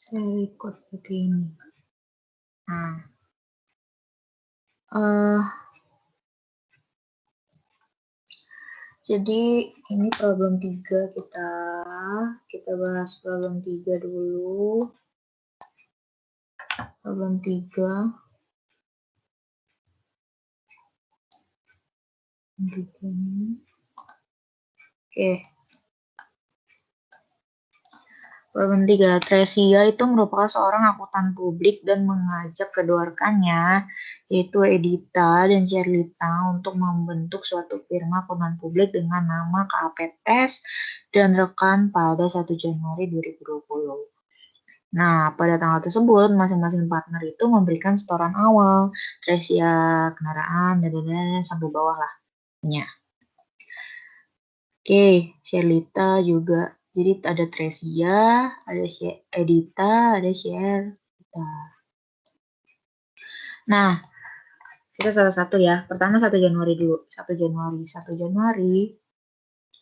Saya record pakai ini. Nah, jadi ini problem 3 kita bahas problem 3 dulu. Problem 3. Oke. Problem 3. Tresia itu merupakan seorang akuntan publik dan mengajak kedua rekannya, yaitu Edita dan Sherlita, untuk membentuk suatu firma akuntan publik dengan nama KAPTES dan rekan pada 1 Januari 2020. Nah, pada tanggal tersebut, masing-masing partner itu memberikan setoran awal, Tresia, kendaraan, dan sampai bawah lah. Oke, Sherlita juga. Jadi ada Tresia, ada Edita, ada Sherlita. Nah, kita salah satu ya. Pertama 1 Januari dulu. 1 Januari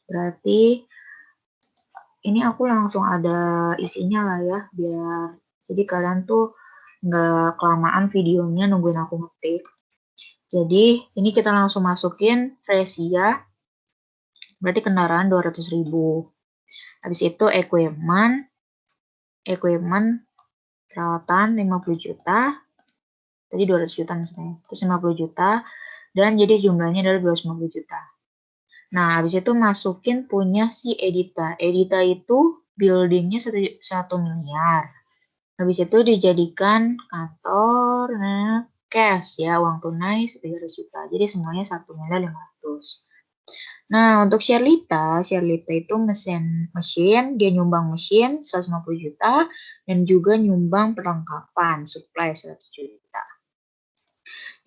berarti ini aku langsung ada isinya lah ya, biar jadi kalian tuh nggak kelamaan videonya nungguin aku ngetik. Jadi ini kita langsung masukin Tresia, berarti kendaraan 200.000. Habis itu equipment peralatan 50 juta. Tadi 200 juta misalnya. Terus 50 juta. Dan jadi jumlahnya adalah 250 juta. Nah, habis itu masukin punya si Edita. Edita itu buildingnya 1 miliar. Habis itu dijadikan kantor, cash ya, uang tunai 300 juta. Jadi semuanya 1.500.000. Nah, untuk Sherlita itu mesin, dia nyumbang mesin 150 juta dan juga nyumbang perlengkapan, supply 100 juta.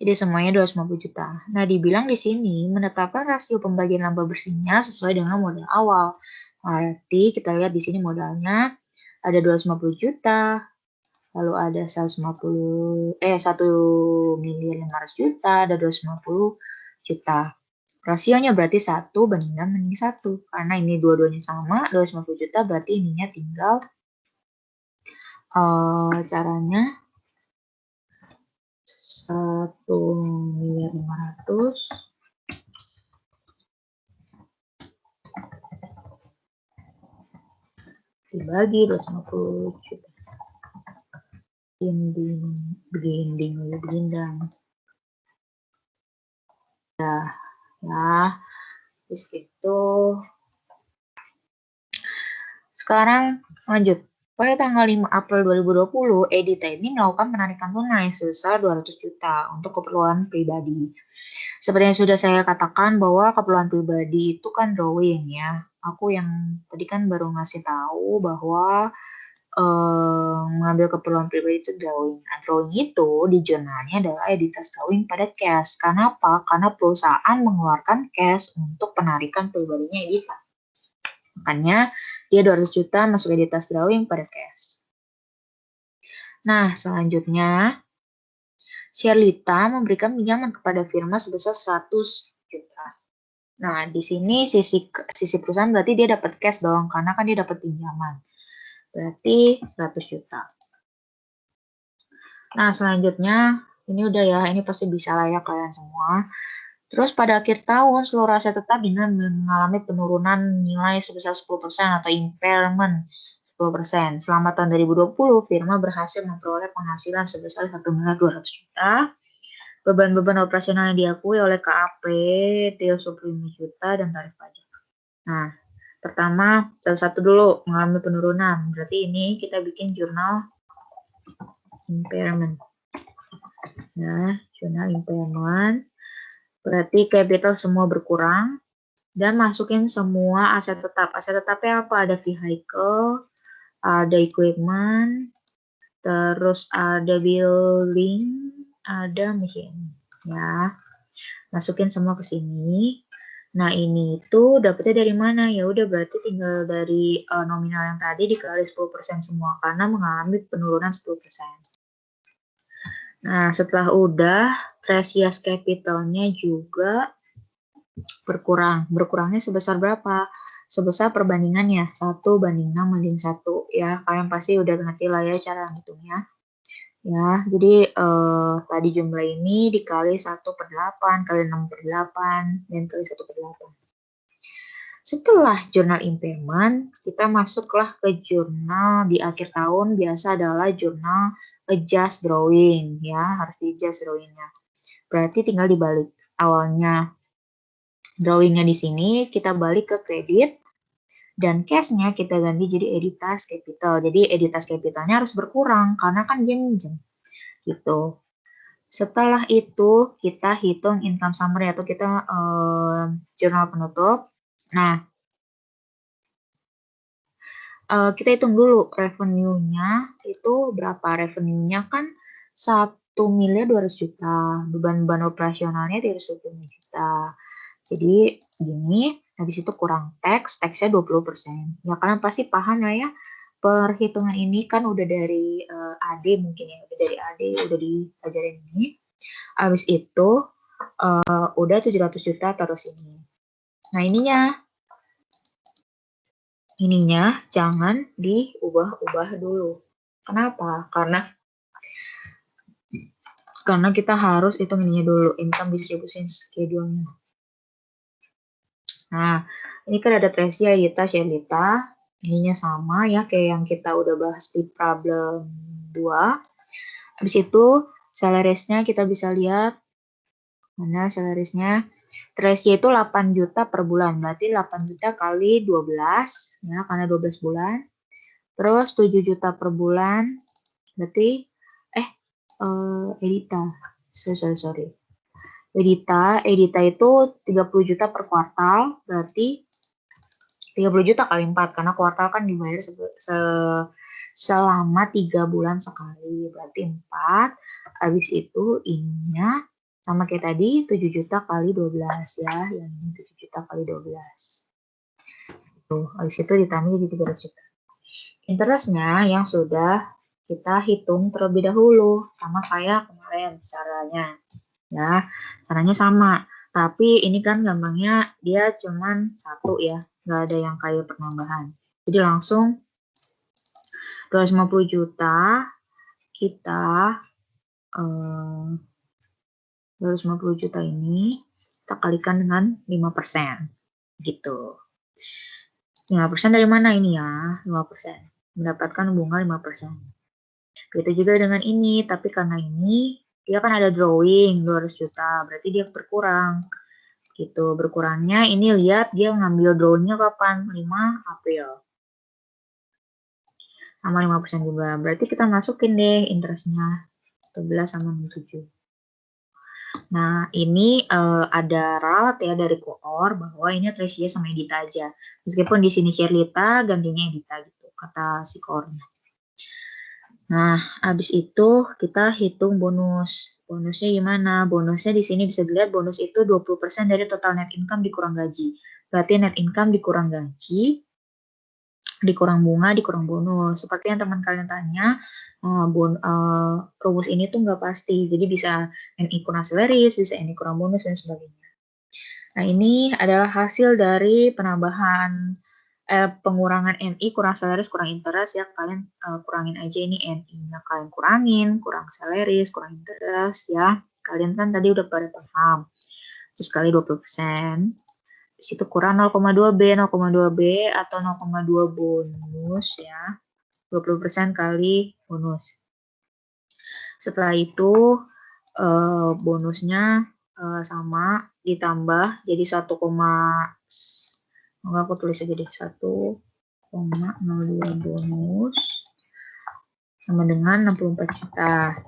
Jadi semuanya 250 juta. Nah, dibilang di sini menetapkan rasio pembagian laba bersihnya sesuai dengan modal awal. Berarti kita lihat di sini modalnya ada 250 juta, lalu ada 1.500.000, ada 250 juta. Rasionya berarti 1 banding 1. Karena ini dua-duanya sama, 250 juta berarti ininya tinggal caranya 1.500.000 dibagi 250 juta. Beginding. Ya, terus itu sekarang lanjut. Pada tanggal 5 April 2020, Edita ini melakukan penarikan tunai sebesar 200 juta untuk keperluan pribadi. Seperti yang sudah saya katakan bahwa keperluan pribadi itu kan drawing ya. Aku yang tadi kan baru ngasih tahu bahwa mengambil keperluan pribadi itu drawing. Nah, drawing itu di jurnalnya adalah editas drawing pada cash. Karena apa? Karena perusahaan mengeluarkan cash untuk penarikan pribadinya Edita. Makanya dia 200 juta masuk editas drawing pada cash. Nah, selanjutnya Sherlita memberikan pinjaman kepada firma sebesar 100 juta. Nah, di sini sisi perusahaan berarti dia dapat cash dong, karena kan dia dapat pinjaman. Berarti 100 juta. Nah, selanjutnya, ini udah ya, ini pasti bisa lah ya kalian semua. Terus pada akhir tahun, seluruh aset tetap dengan mengalami penurunan nilai sebesar 10% atau impairment 10%. Selama tahun 2020, firma berhasil memperoleh penghasilan sebesar 1.200.000 juta. Beban-beban operasional yang diakui oleh KAP, 35 juta, dan tarif pajak. Nah, pertama, satu-satu dulu mengalami penurunan. Berarti ini kita bikin jurnal impairment. Nah, jurnal impairment. Berarti capital semua berkurang. Dan masukin semua aset tetap. Aset tetapnya apa? Ada vehicle, ada equipment, terus ada building, ada mesin. Ya, masukin semua ke sini. Nah, ini itu dapetnya dari mana? Ya udah berarti tinggal dari nominal yang tadi dikali 10% semua karena mengalami penurunan 10%. Nah, setelah udah, Tresias capitalnya juga berkurang. Berkurangnya sebesar berapa? sebesar perbandingannya 1/6 ya. Kalian pasti udah ngerti lah ya cara ngitungnya. Ya, jadi tadi jumlah ini dikali 1/8 kali 6/8 dan kali 1/8. Setelah jurnal impairment, kita masuklah ke jurnal di akhir tahun, biasa adalah jurnal adjust drawing ya, harus di adjust drawingnya. Berarti tinggal dibalik. Awalnya drawingnya di sini kita balik ke kredit dan cash-nya kita ganti jadi editas capital. Jadi editas capitalnya harus berkurang karena kan dia minjem gitu. Setelah itu kita hitung income summary atau kita jurnal penutup. Nah, kita hitung dulu revenue-nya itu berapa. Revenue-nya kan 1.200.000.000, beban operasionalnya 325 juta. Jadi gini, habis itu kurang tax-nya 20%. Ya kalian pasti paham lah ya, perhitungan ini kan udah dari AD mungkin ya, udah dari AD, udah diajarin ini. Habis itu udah 700 juta terus ini. Nah ininya jangan diubah-ubah dulu. Kenapa? Karena kita harus hitung ininya dulu, income distribution schedule-nya. Nah, ini kan ada Tracy, Ayita, Sherlita. Ininya sama ya, kayak yang kita udah bahas di problem 2. Habis itu, salaries-nya kita bisa lihat. Mana salaries-nya? Tracy itu 8 juta per bulan, berarti 8 juta kali 12, ya, karena 12 bulan. Terus 7 juta per bulan, berarti, Edita, sorry. Edita itu 30 juta per kuartal, berarti 30 juta kali 4, karena kuartal kan dibayar selama 3 bulan sekali, berarti 4. Habis itu ininya sama kayak tadi 7 juta kali 12 ya, yang ini 7 juta kali 12. Tuh, habis itu ditambah jadi 300 juta. Interestnya yang sudah kita hitung terlebih dahulu, sama kayak kemarin caranya. Ya, caranya sama. Tapi ini kan gampangnya dia cuman satu ya, nggak ada yang kayak penambahan. Jadi langsung 250 juta kita 250 juta ini kita kalikan dengan 5%. Gitu. 5% dari mana ini ya? 5%. Mendapatkan bunga 5%. Begitu juga dengan ini, tapi karena ini dia kan ada drawing 200 juta, berarti dia berkurang. Gitu, berkurangnya ini lihat dia ngambil drawingnya kapan? 5 April. Sama 5% juga. Berarti kita masukin deh interestnya 11 sama 67. Nah, ini ada ralat ya dari koor bahwa ini Tracy sama Edita aja. Meskipun di sini Sherlita gantinya Edita gitu, kata si koornya. Nah, habis itu kita hitung bonus. Bonusnya gimana? Bonusnya di sini bisa dilihat bonus itu 20% dari total net income dikurang gaji. Berarti net income dikurang gaji, dikurang bunga, dikurang bonus. Seperti yang teman kalian tanya, rumus ini tuh nggak pasti. Jadi bisa NI kurang salaries, bisa NI kurang bonus, dan sebagainya. Nah, ini adalah hasil dari penambahan pengurangan NI, kurang salaries, kurang interest ya. Kalian kurangin aja ini NI-nya, kalian kurangin, kurang salaries, kurang interest ya. Kalian kan tadi udah pada paham. Terus kali 20%. Di situ kurang 0,2B, 0,2B atau 0,2 bonus ya. 20% kali bonus. Setelah itu bonusnya sama ditambah jadi 1, enggak aku tulis aja deh 1,02 bonus sama dengan 64 juta.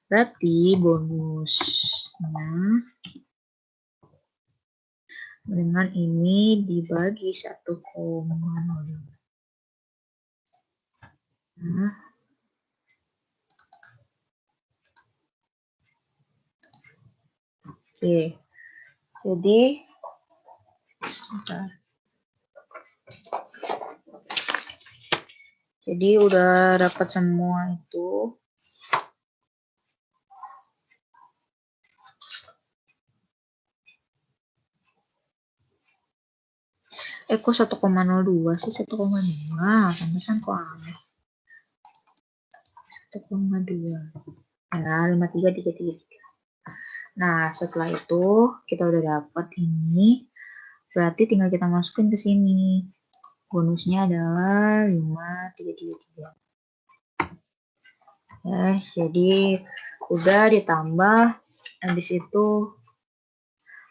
Berarti bonusnya dengan ini dibagi 1,02. Nah, oke. Jadi udah dapat semua itu. Kok 1,02 sih? 1,5. Pantesan kok aneh. 1,2. Ya, 53,333. Nah, setelah itu kita udah dapat ini. Berarti tinggal kita masukin ke sini. Bonusnya adalah 5333. Jadi udah ditambah, habis itu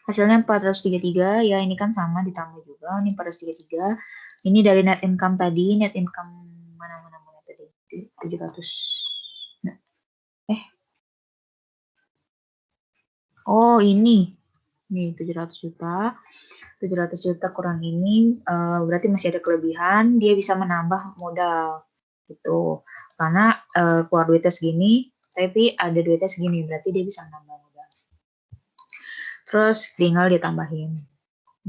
hasilnya 433 ya, ini kan sama ditambah juga, ini 433. Ini dari net income tadi, net income mana tadi? 700. Oh, ini 700 juta. 700 juta kurang ini berarti masih ada kelebihan, dia bisa menambah modal gitu. Karena keluar duitnya segini, tapi ada duitnya segini, berarti dia bisa menambah modal. Terus tinggal ditambahin.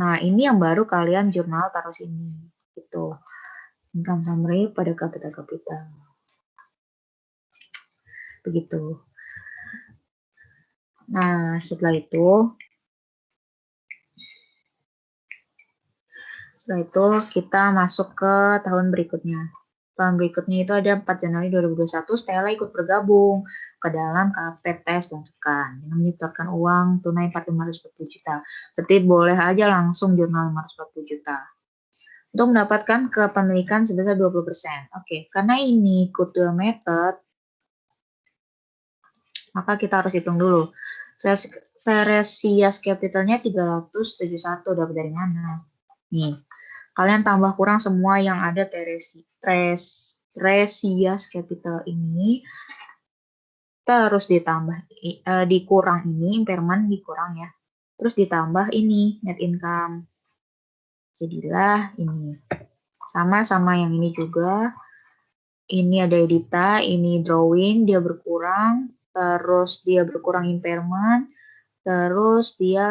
Nah, ini yang baru kalian jurnal taruh sini gitu. Income summary pada kapital. Begitu. Nah, setelah itu kita masuk ke tahun berikutnya. Tahun berikutnya itu ada 4 Januari 2021, Stella ikut bergabung ke dalam KPTS dan Rekan dengan menyetorkan uang tunai 4.540 juta. Berarti boleh aja langsung jurnal 540 juta. Untuk mendapatkan kepemilikan sebesar 20%. Oke, karena ini goodwill method, maka kita harus hitung dulu. Teresias capitalnya 371, dapat dari mana? Nih, kalian tambah kurang semua yang ada Teresias capital ini, terus ditambah dikurang ini, impairment dikurang ya. Terus ditambah ini, net income. Jadilah ini. Sama yang ini juga. Ini ada edita, ini drawing, dia berkurang. Terus dia berkurang impairment. Terus dia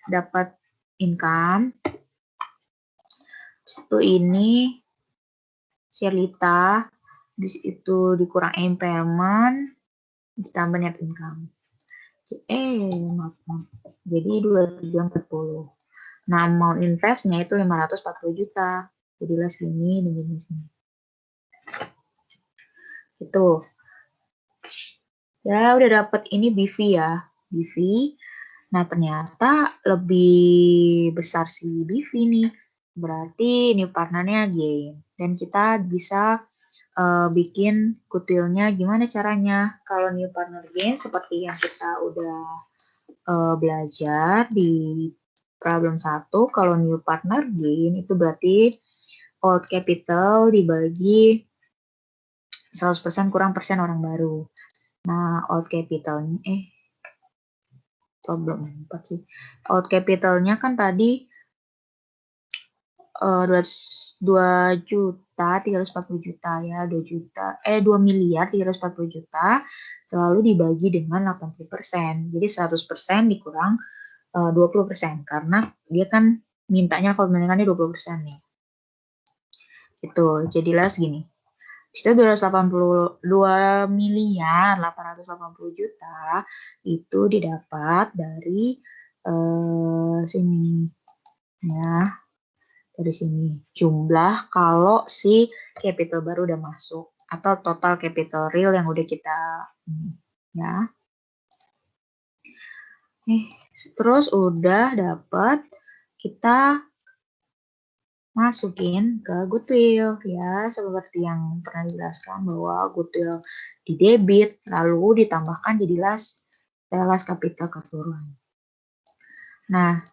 dapat income. Itu ini Sherlita, itu dikurang impairment, ditambah net income. Maaf. Jadi 2340. Nah, amount investnya itu 540 juta. Jadilah segini, segini. Itu. Ya, udah dapat ini BV ya. BV. Nah, ternyata lebih besar si BV nih. Berarti new partnernya gain. Dan kita bisa bikin goodwill-nya gimana caranya. Kalau new partner gain seperti yang kita udah belajar di problem 1, kalau new partner gain itu berarti old capital dibagi 100% kurang persen orang baru. Nah, old capitalnya problem 4 sih. Old capitalnya kan tadi 2 juta 340 juta ya, 2 miliar 340 juta, lalu dibagi dengan 80%. Jadi 100% dikurang 20%, karena dia kan mintanya kepemilikannya 20% nih. Itu, jadilah segini. Itu 2 miliar 880 juta itu didapat dari sini ya. Dari sini jumlah kalau si capital baru udah masuk atau total capital real yang udah kita ya. Terus udah dapat, kita masukin ke goodwill ya, seperti yang pernah dijelaskan bahwa goodwill di debit lalu ditambahkan jadilah telas kapital keseluruhan. Nah,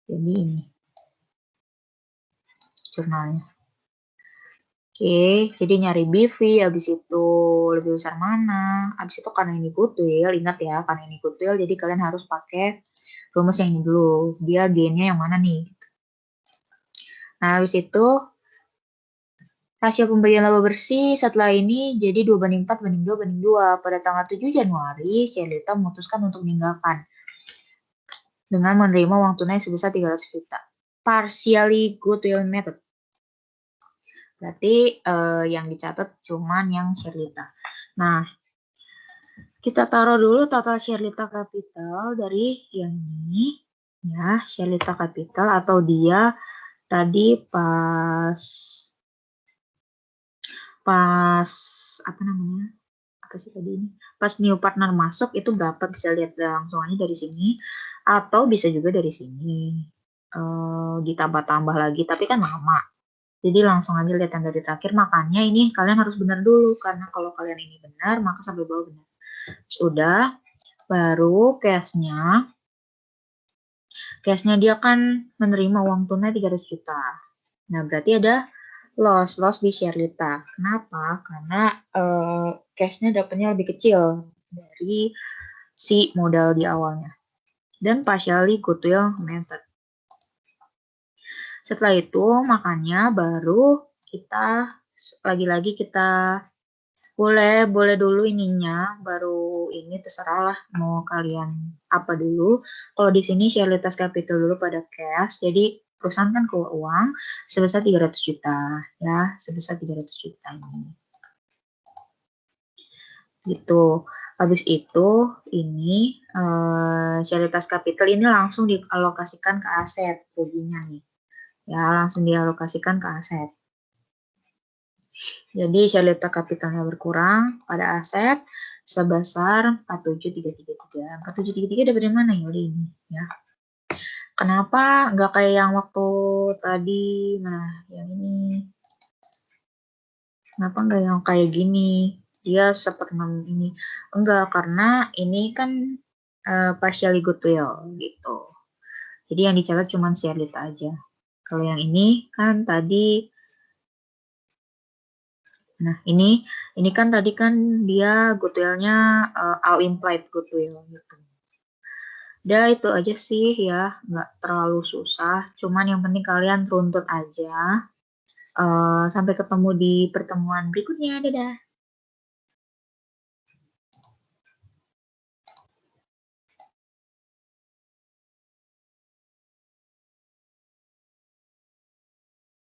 jadi ini jurnalnya. Oke, jadi nyari BV, habis itu lebih besar mana, habis itu karena ini goodwill, ingat ya, karena ini goodwill, jadi kalian harus pakai rumus yang ini dulu, dia gainnya yang mana nih. Nah, habis itu rasio pembagian laba bersih setelah ini jadi 2:4:2:2. Pada tanggal 7 Januari, Sherlita memutuskan untuk meninggalkan dengan menerima uang tunai sebesar 300 juta. Partially goodwill method. Berarti yang dicatat cuman yang Sherlita. Nah, kita taruh dulu total Sherlita Capital dari yang ini. Ya, Sherlita Capital atau dia tadi pas apa namanya? Apa sih tadi ini? Pas new partner masuk itu berapa, bisa lihat langsung aja dari sini atau bisa juga dari sini. Ditambah-tambah lagi, tapi kan lama. Jadi langsung aja lihat yang dari terakhir, makanya ini kalian harus benar dulu, karena kalau kalian ini benar, maka sampai bawah benar. Sudah, baru cashnya dia kan menerima uang tunai 300 juta. Nah, berarti ada loss di Sherlita. Kenapa? Karena cashnya dapatnya lebih kecil dari si modal di awalnya. Dan partially goodwill method. Setelah itu, makanya baru kita lagi-lagi kita boleh dulu ininya, baru ini terserah lah mau kalian apa dulu. Kalau di sini Sherlitas Capital dulu pada cash, jadi perusahaan kan keluar uang sebesar 300 juta ya, sebesar 300 juta ini. Gitu. Habis itu ini Sherlitas Capital ini langsung dialokasikan ke aset ruginya nih. Ya, langsung dialokasikan ke aset. Jadi Sherlita kapitalnya berkurang pada aset sebesar 47.333. 47.33 dari mana ya ini ya? Kenapa nggak kayak yang waktu tadi? Nah, yang ini. Kenapa nggak yang kayak gini? Dia seperenam ini. Enggak, karena ini kan partially goodwill gitu. Jadi yang dicatat cuma Sherlita aja. Kalau yang ini kan tadi, nah ini kan tadi kan dia goodwill-nya all implied goodwill gitu. Udah itu aja sih ya, nggak terlalu susah. Cuman yang penting kalian runtut aja. Sampai ketemu di pertemuan berikutnya, dadah.